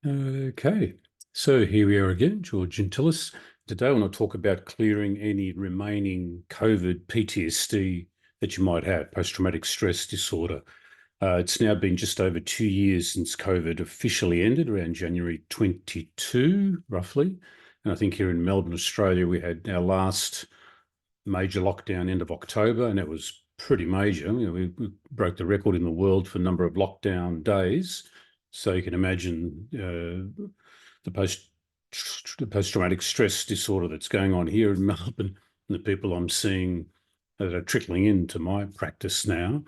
Okay, so here we are again, George Gentilis. Today I want to talk about clearing any remaining COVID PTSD that you might have, post-traumatic stress disorder. It's now been just over 2 years since COVID officially ended, around January 22, roughly. And I think here in Melbourne, Australia, we had our last major lockdown end of October, and it was pretty major. We broke the record in the world for number of lockdown days. So you can imagine the post-traumatic stress disorder that's going on here in Melbourne, and the people I'm seeing that are trickling into my practice now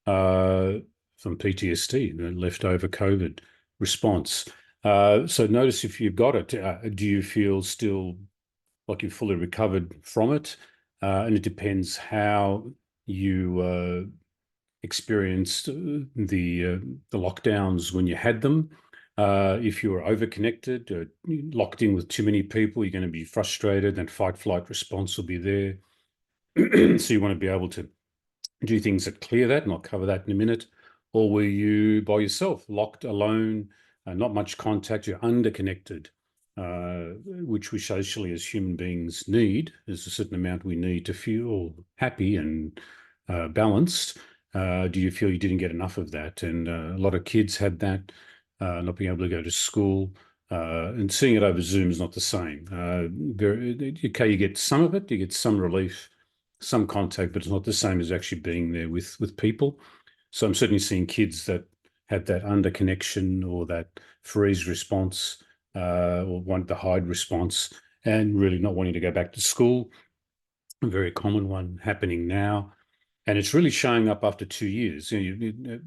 from PTSD, leftover COVID response. So notice if you've got it, do you feel still like you've fully recovered from it? And it depends how you experienced the lockdowns when you had them. If you were overconnected, locked in with too many people, you're going to be frustrated, and fight-flight response will be there. So you want to be able to do things that clear that, and I'll cover that in a minute. Or were you by yourself, locked alone, not much contact, you're underconnected, which we socially as human beings need. There's a certain amount we need to feel happy and balanced. Do you feel you didn't get enough of that? And a lot of kids had that, not being able to go to school. And seeing it over Zoom is not the same. Okay, you get some of it, you get some relief, some contact, but it's not the same as actually being there with people. So I'm certainly seeing kids that had that under connection or that freeze response, or want the hide response, and really not wanting to go back to school. A very common one happening now. And it's really showing up after 2 years.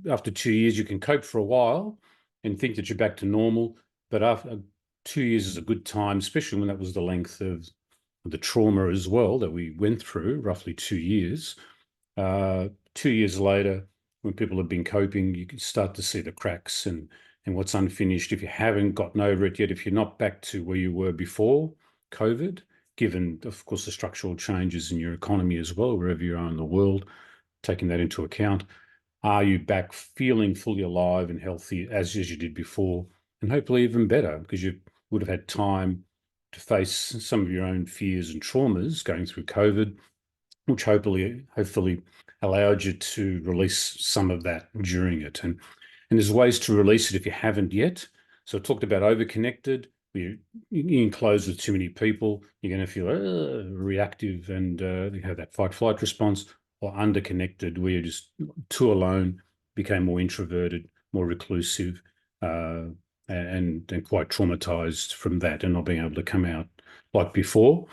After 2 years, you can cope for a while and think that you're back to normal. But after 2 years is a good time, especially when that was the length of the trauma as well that we went through, roughly 2 years. 2 years later, when people have been coping, you can start to see the cracks and what's unfinished. If you haven't gotten over it yet, if you're not back to where you were before COVID, given, of course, the structural changes in your economy as well, wherever you are in the world, taking that into account, are you back feeling fully alive and healthy as you did before? And hopefully even better, because you would have had time to face some of your own fears and traumas going through COVID, which hopefully allowed you to release some of that during it. And there's ways to release it if you haven't yet. So I talked about overconnected. You're enclosed with too many people, you're going to feel reactive and you have that fight-flight response. Or underconnected, where you're just too alone, became more introverted, more reclusive, and quite traumatized from that and not being able to come out like before.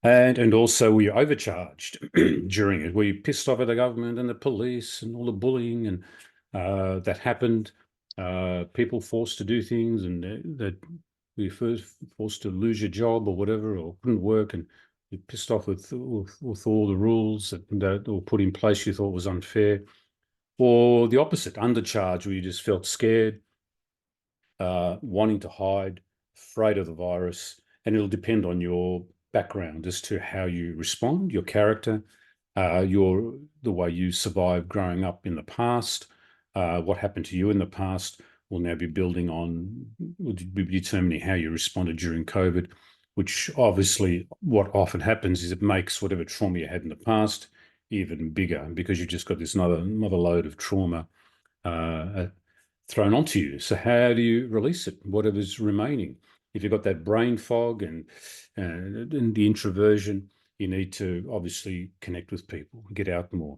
And also were you overcharged during it? Were you pissed off at the government and the police and all the bullying and that happened? People forced to do things, and that you first forced to lose your job or whatever, or couldn't work, and you're pissed off with all the rules that were put in place you thought was unfair. Or the opposite, undercharge, where you just felt scared, wanting to hide, afraid of the virus. And it'll depend on your background as to how you respond, your character, the way you survived growing up in the past, what happened to you in the past will now be will be determining how you responded during COVID, which obviously what often happens is it makes whatever trauma you had in the past even bigger, because you've just got this another load of trauma thrown onto you. So how do you release it? Whatever's remaining. If you've got that brain fog and the introversion, you need to obviously connect with people, get out more.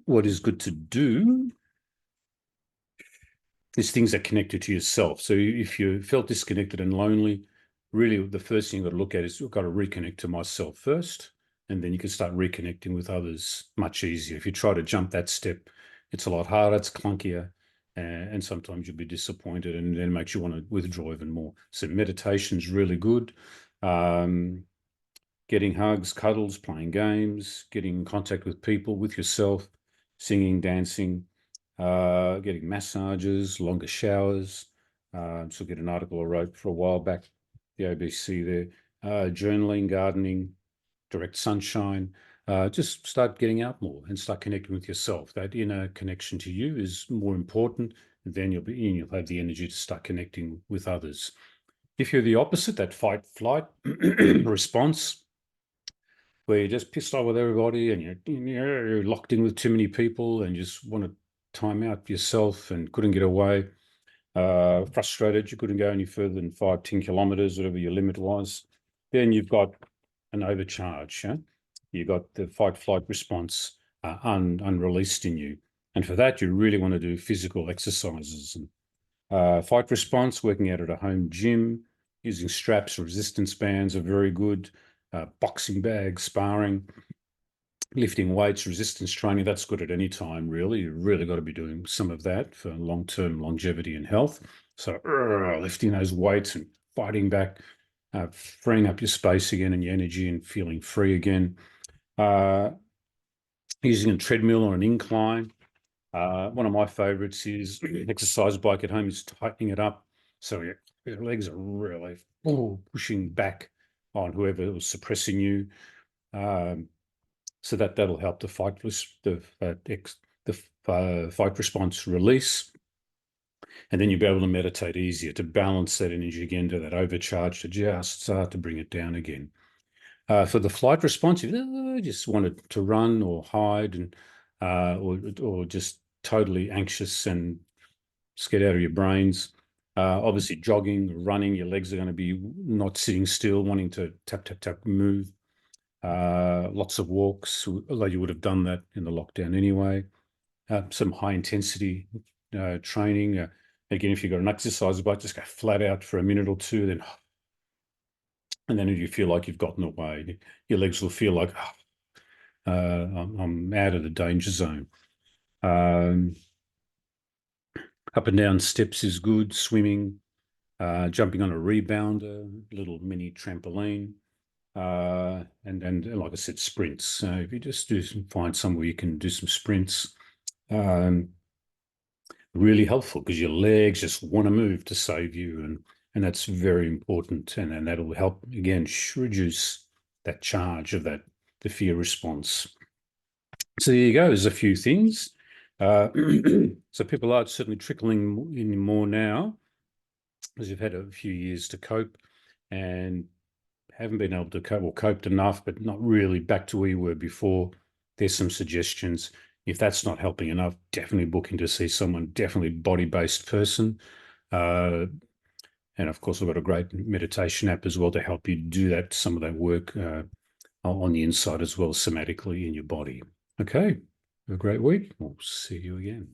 What is good to do is things that connect you to yourself. So if you felt disconnected and lonely, really the first thing you've got to look at is, I've got to reconnect to myself first, and then you can start reconnecting with others much easier. If you try to jump that step, it's a lot harder, it's clunkier, and sometimes you'll be disappointed, and then it makes you want to withdraw even more. So meditation's really good. Getting hugs, cuddles, playing games, getting in contact with people, with yourself, singing, dancing, getting massages, longer showers. So get an article I wrote for a while back, the ABC there. Journaling, gardening, direct sunshine. Just start getting out more and start connecting with yourself. That inner connection to you is more important then you'll have the energy to start connecting with others. If you're the opposite, that fight-flight response, where you're just pissed off with everybody and you're locked in with too many people and you just want to time out yourself and couldn't get away, frustrated, you couldn't go any further than 5-10 kilometers, whatever your limit was, then you've got an overcharge. Yeah? You've got the fight-flight response unreleased in you. And for that, you really want to do physical exercises. And fight response, working out at a home gym, using straps, resistance bands are very good. Boxing bags, sparring, lifting weights, resistance training, that's good at any time, really. You've really got to be doing some of that for long-term longevity and health. So lifting those weights and fighting back, freeing up your space again and your energy and feeling free again. Using a treadmill or an incline. One of my favorites is exercise bike at home is tightening it up. So your legs are really pushing back on whoever was suppressing you. So that'll help the fight response release. And then you'll be able to meditate easier to balance that energy again to that overcharge to just start to bring it down again. For the flight response, if you just wanted to run or hide and or just totally anxious and scared out of your brains. Obviously, jogging, running, your legs are going to be not sitting still, wanting to tap, tap, tap, move. Lots of walks, although you would have done that in the lockdown anyway. Some high intensity training. Again, if you've got an exercise bike, just go flat out for a minute or two, and then if you feel like you've gotten away, your legs will feel like, I'm out of the danger zone. Up and down steps is good, swimming, jumping on a rebounder, little mini trampoline, and like I said, sprints. So if you just find somewhere you can do some sprints, really helpful because your legs just want to move to save you, and that's very important, and that'll help again reduce that charge of the fear response. So there you go. There's a few things. So people are certainly trickling in more now because you've had a few years to cope and haven't been able to cope or coped enough, but not really back to where you were before. There's some suggestions. If that's not helping enough, definitely booking to see someone, definitely body-based person. And of course, I've got a great meditation app as well to help you do that, some of that work on the inside as well, somatically in your body. Okay, have a great week. We'll see you again.